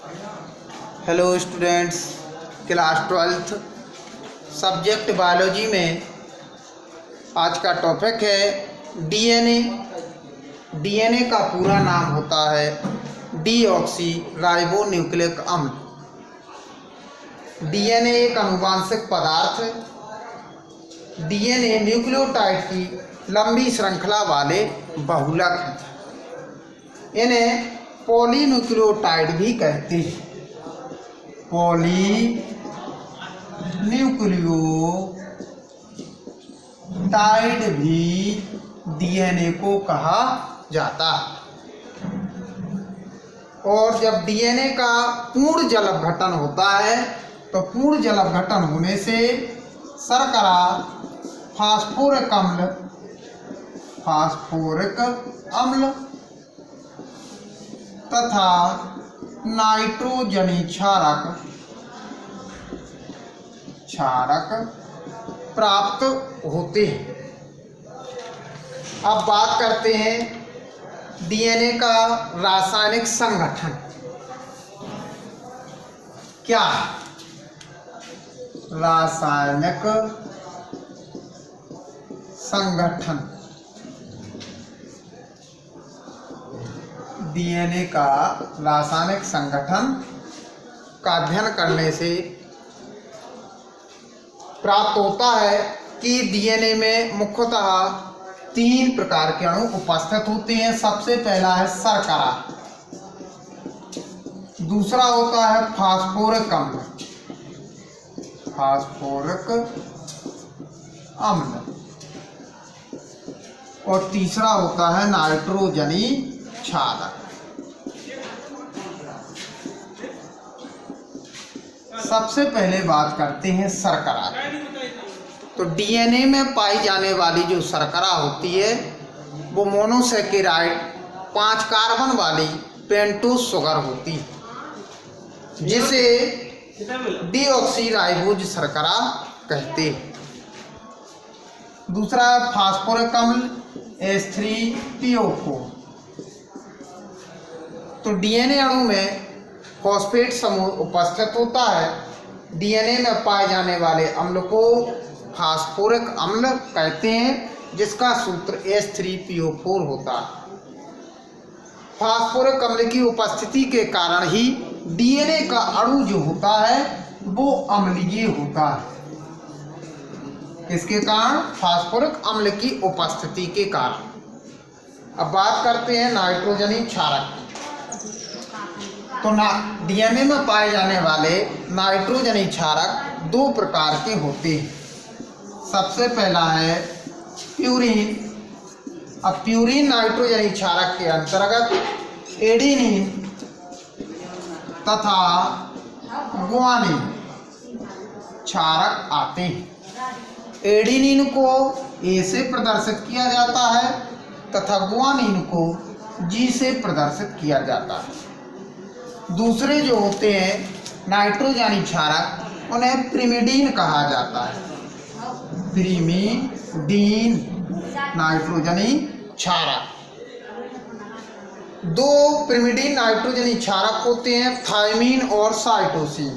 Hello students, class 12th subject biology में आज का टॉपिक है डीएनए। डीएनए का पूरा नाम होता है डीऑक्सी राइबोन्यूक्लिक अम्ल। डीएनए एक आनुवांशिक पदार्थ है। डीएनए न्यूक्लियोटाइड की लंबी श्रृंखला वाले बहुलक हैं। इन्हें पॉलीन्यूक्लियोटाइड भी कहते हैं। पॉलीन्यूक्लियोटाइड भी डीएनए को कहा जाता है। और जब डीएनए का पूर्ण जल अपघटन होता है तो पूर्ण जल अपघटन होने से शर्करा, फास्फोरिक अम्ल तथा नाइट्रोजनी क्षारक प्राप्त होते हैं। अब बात करते हैं डीएनए का रासायनिक संगठन क्या है। रासायनिक संगठन, डीएनए का रासायनिक संगठन का अध्ययन करने से प्राप्त होता है कि डीएनए में मुख्यतः 3 प्रकार के अणु उपस्थित होते हैं। सबसे पहला है शर्करा, दूसरा होता है फास्फोरिक अम्ल और तीसरा होता है नाइट्रोजनी क्षारक। सबसे पहले बात करते हैं शर्करा। तो डीएनए में पाई जाने वाली जो शर्करा होती है वो मोनोसैकेराइड 5 कार्बन वाली पेंटोज शुगर होती है, जिसे डीऑक्सीराइबोज शर्करा कहते हैं। दूसरा है फास्फोरिक अम्ल H3PO4। तो डीएनए अणु में फॉस्फेट समूह उपस्थित होता है। डीएनए में पाए जाने वाले अम्ल को फास्फोरिक अम्ल कहते हैं, जिसका सूत्र H3PO4 होता है। फास्फोरिक अम्ल की उपस्थिति के कारण ही डीएनए का अणु जो होता है वो अम्लीय होता है। किसके कारण? फास्फोरिक अम्ल की उपस्थिति के कारण। अब बात करते हैं नाइट्रोजनी क्षारक। तो डीएनए में पाए जाने वाले नाइट्रोजनी क्षारक 2 प्रकार के होते हैं। सबसे पहला है प्यूरीन। अब प्यूरीन नाइट्रोजनी क्षारक के अंतर्गत एडेनिन तथा ग्वानिन क्षारक आते हैं। एडेनिन को ए से प्रदर्शित किया जाता है तथा ग्वानिन को जी से प्रदर्शित किया जाता है। दूसरे जो होते हैं नाइट्रोजनी क्षारक, उन्हें प्रिमिडीन कहा जाता है। प्रिमिडीन नाइट्रोजनी क्षारक। 2 प्रिमिडीन नाइट्रोजनी क्षारक होते हैं, थायमीन और साइटोसिन।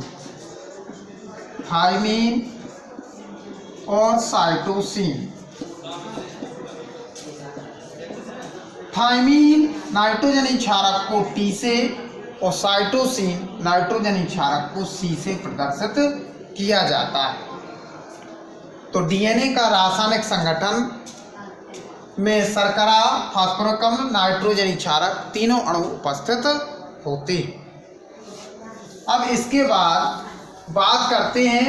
थायमीन और साइटोसिन। थायमीन नाइट्रोजनी क्षारक को टी से और साइटोसिन नाइट्रोजनी क्षारक को सी से प्रदर्शित किया जाता है। तो डीएनए का रासायनिक संगठन में शर्करा, फास्फोरिक अम्ल, नाइट्रोजनी क्षारक तीनों अणु उपस्थित होते हैं। अब इसके बाद बात करते हैं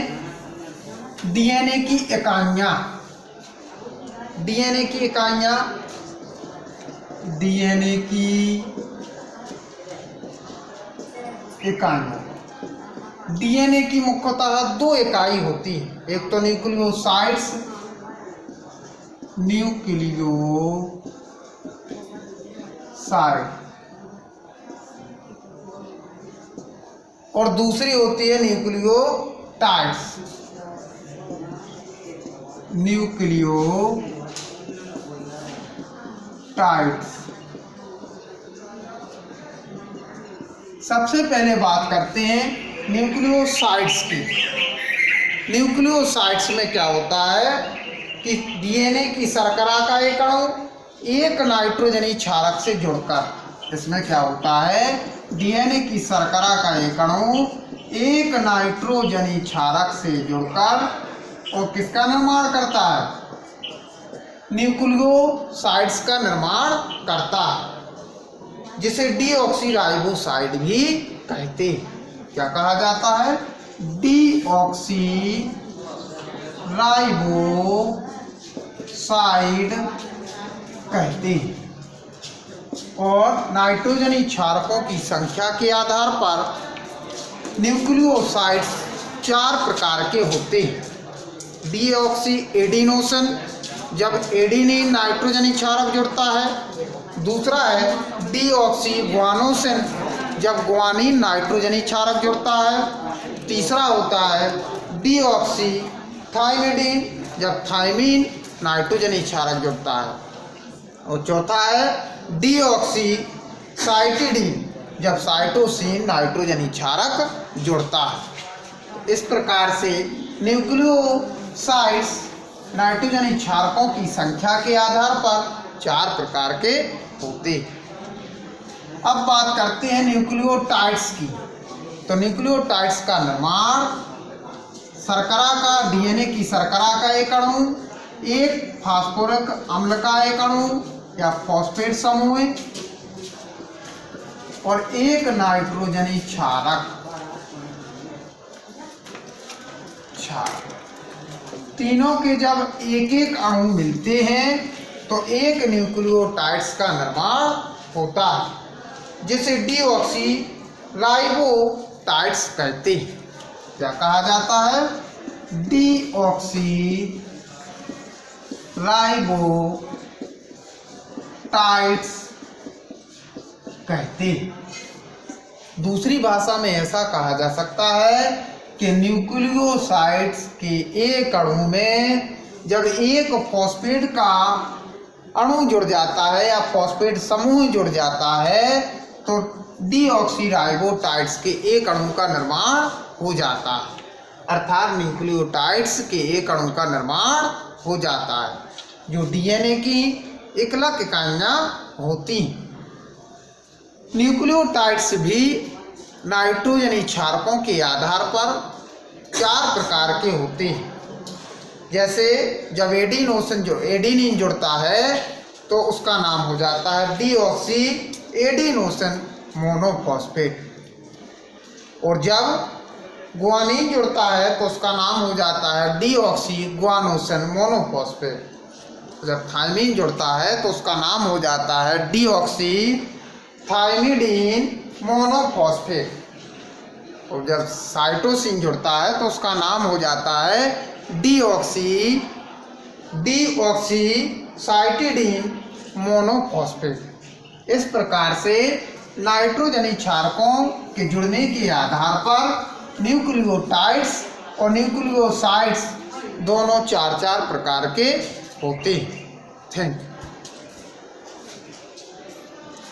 डीएनए की इकाइयाँ। डीएनए की इकाइयाँ, डीएनए की इकाइयाँ। डीएनए की मुख्यतः 2 इकाई होती है। एक तो न्यूक्लियोसाइड्स, और दूसरी होती है न्यूक्लियोटाइड्स। सबसे पहले बात करते हैं न्यूक्लियोसाइड्स की। न्यूक्लियोसाइड्स में क्या होता है कि डीएनए की शर्करा का एक अणु एक नाइट्रोजनी क्षारक से जुड़कर, इसमें क्या होता है, डीएनए की शर्करा का एक अणु एक नाइट्रोजनी क्षारक से जुड़कर और किसका निर्माण करता है, न्यूक्लियोसाइड्स का निर्माण करता है, जिसे डीऑक्सीराइबोसाइड भी कहते हैं। क्या कहा जाता है, डीऑक्सीराइबोसाइड कहते हैं। और नाइट्रोजनी क्षारकों की संख्या के आधार पर न्यूक्लियोसाइड्स 4 प्रकार के होते हैं। डीऑक्सी एडिनोसिन, जब एडिनिन नाइट्रोजनी क्षारक जुड़ता है। दूसरा है डीऑक्सी ग्वानोसिन, जब ग्वानिन नाइट्रोजनी क्षारक जुड़ता है। तीसरा होता है डीऑक्सी थाइमिडीन, जब थाइमीन नाइट्रोजनी क्षारक जुड़ता है। और चौथा है डीऑक्सी साइटिडीन, जब साइटोसिन नाइट्रोजनी क्षारक जुड़ता है। इस प्रकार से न्यूक्लियोसाइड्स नाइट्रोजनी क्षारकों की संख्या के आधार पर 4 प्रकार के होते हैं। अब बात करते हैं न्यूक्लियोटाइड्स की। तो न्यूक्लियोटाइड्स का निर्माण शर्करा का, डीएनए की शर्करा का एक अणु एक फास्फोरिक अम्ल का एक अणु या फॉस्फेट समूह और एक नाइट्रोजनी क्षारक तीनों के जब एक एक अणु मिलते हैं तो एक न्यूक्लियोटाइड्स का निर्माण होता है, जिसे डीऑक्सी राइबोटाइड्स कहते हैं। क्या कहा जाता है, डीऑक्सी राइबोटाइड्स कहते हैं। दूसरी भाषा में ऐसा कहा जा सकता है कि न्यूक्लियोसाइड्स के एक अणु में जब एक फॉस्फेट का अणु जुड़ जाता है या फॉस्फेट समूह जुड़ जाता है तो डीऑक्सीराइबोटाइड्स के एक अणु का निर्माण हो जाता है, अर्थात न्यूक्लियोटाइड्स के एक अणु का निर्माण हो जाता है, जो डीएनए की एकलक इकाइयाँ होती। न्यूक्लियोटाइड्स भी नाइट्रोजनी क्षारकों के आधार पर 4 प्रकार के होते हैं। जैसे जब एडिनिन जुड़ता है तो उसका नाम हो जाता है डीऑक्सी एडिनोसिन मोनोफॉस्फेट, और जब ग्वानिन जुड़ता है तो उसका नाम हो जाता है डीऑक्सी ग्वानोसिन मोनोफॉस्फेट। जब थाइमीन जुड़ता है तो उसका नाम हो जाता है डीऑक्सी थाइमिडीन मोनोफॉस्फेट, और जब साइटोसिन जुड़ता है तो उसका नाम हो जाता है डीऑक्सी साइटिडीन मोनोफॉस्फेट। इस प्रकार से नाइट्रोजनी क्षारकों के जुड़ने के आधार पर न्यूक्लियोटाइड्स और न्यूक्लियोसाइड्स दोनों 4 प्रकार के होते हैं। Thank you.